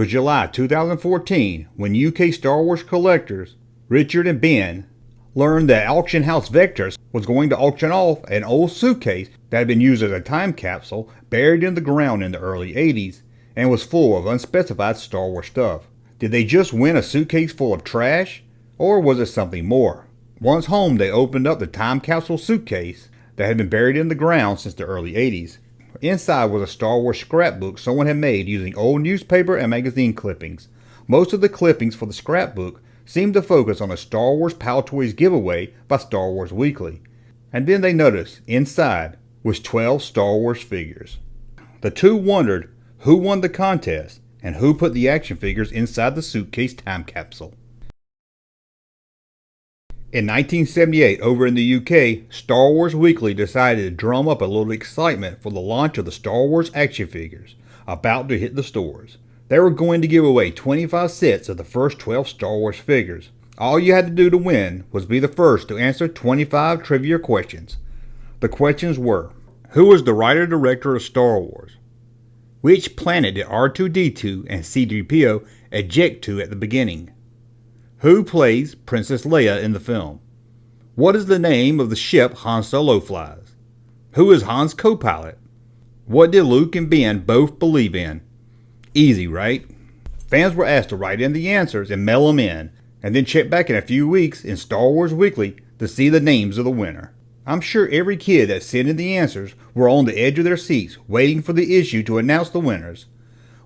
It was July 2014 when UK Star Wars collectors Richard and Ben learned that auction house Vector's was going to auction off an old suitcase that had been used as a time capsule buried in the ground in the early 80s and was full of unspecified Star Wars stuff. Did they just win a suitcase full of trash, or was it something more? Once home, they opened up the time capsule suitcase that had been buried in the ground since the early 80s. Inside was a Star Wars scrapbook someone had made using old newspaper and magazine clippings. Most of the clippings for the scrapbook seemed to focus on a Star Wars Pal Toys giveaway by Star Wars Weekly. And then they noticed, inside, was 12 Star Wars figures. The two wondered who won the contest and who put the action figures inside the suitcase time capsule. In 1978, over in the UK, Star Wars Weekly decided to drum up a little excitement for the launch of the Star Wars action figures, about to hit the stores. They were going to give away 25 sets of the first 12 Star Wars figures. All you had to do to win was be the first to answer 25 trivia questions. The questions were: who was the writer-director of Star Wars? Which planet did R2-D2 and C-3PO eject to at the beginning? Who plays Princess Leia in the film? What is the name of the ship Han Solo flies? Who is Han's co-pilot? What did Luke and Ben both believe in? Easy, right? Fans were asked to write in the answers and mail them in, and then check back in a few weeks in Star Wars Weekly to see the names of the winner. I'm sure every kid that sent in the answers were on the edge of their seats waiting for the issue to announce the winners.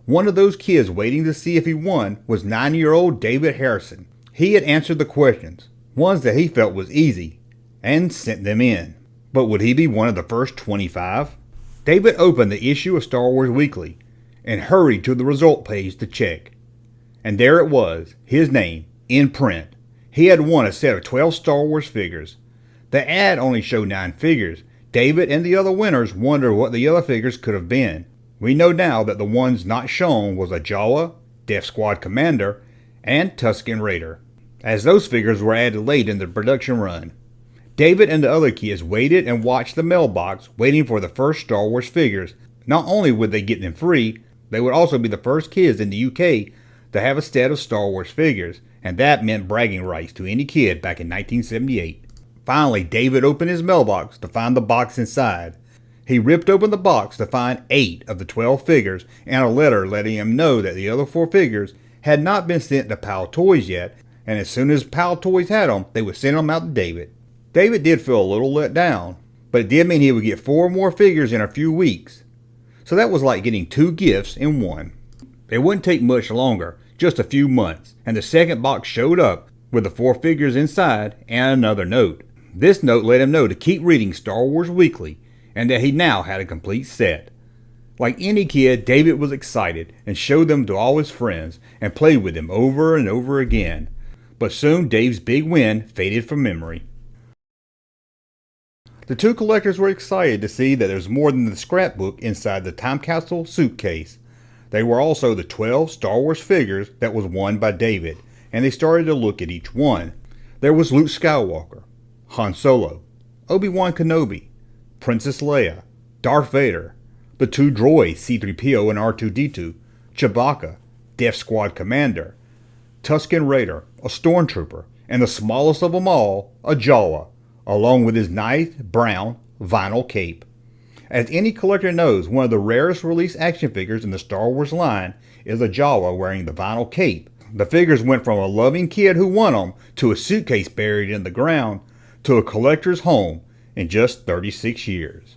One of those kids waiting to see if he won was 9-year-old David Harrison. He had answered the questions, ones that he felt was easy, and sent them in. But would he be one of the first 25? David opened the issue of Star Wars Weekly and hurried to the result page to check. And there it was, his name, in print. He had won a set of 12 Star Wars figures. The ad only showed 9 figures. David and the other winners wondered what the other figures could have been. We know now that the ones not shown was a Jawa, Death Squad Commander, and Tusken Raider, as those figures were added late in the production run. David and the other kids waited and watched the mailbox, waiting for the first Star Wars figures. Not only would they get them free, they would also be the first kids in the UK to have a set of Star Wars figures, and that meant bragging rights to any kid back in 1978. Finally, David opened his mailbox to find the box inside. He ripped open the box to find 8 of the 12 figures and a letter letting him know that the other 4 figures had not been sent to Pal Toys yet, and as soon as Pal Toys had them, they would send them out to David. David did feel a little let down, but it did mean he would get 4 more figures in a few weeks. So that was like getting 2 gifts in one. It wouldn't take much longer, just a few months, and the second box showed up with the 4 figures inside and another note. This note let him know to keep reading Star Wars Weekly, and that he now had a complete set. Like any kid, David was excited and showed them to all his friends and played with them over and over again. But soon Dave's big win faded from memory. The two collectors were excited to see that there was more than the scrapbook inside the time capsule suitcase. They were also the 12 Star Wars figures that was won by David, and they started to look at each one. There was Luke Skywalker, Han Solo, Obi-Wan Kenobi, Princess Leia, Darth Vader, the 2 droids C-3PO and R2-D2, Chewbacca, Death Squad Commander, Tusken Raider, a stormtrooper, and the smallest of them all, a Jawa, along with his nice brown vinyl cape. As any collector knows, one of the rarest release action figures in the Star Wars line is a Jawa wearing the vinyl cape. The figures went from a loving kid who won them to a suitcase buried in the ground to a collector's home in just 36 years.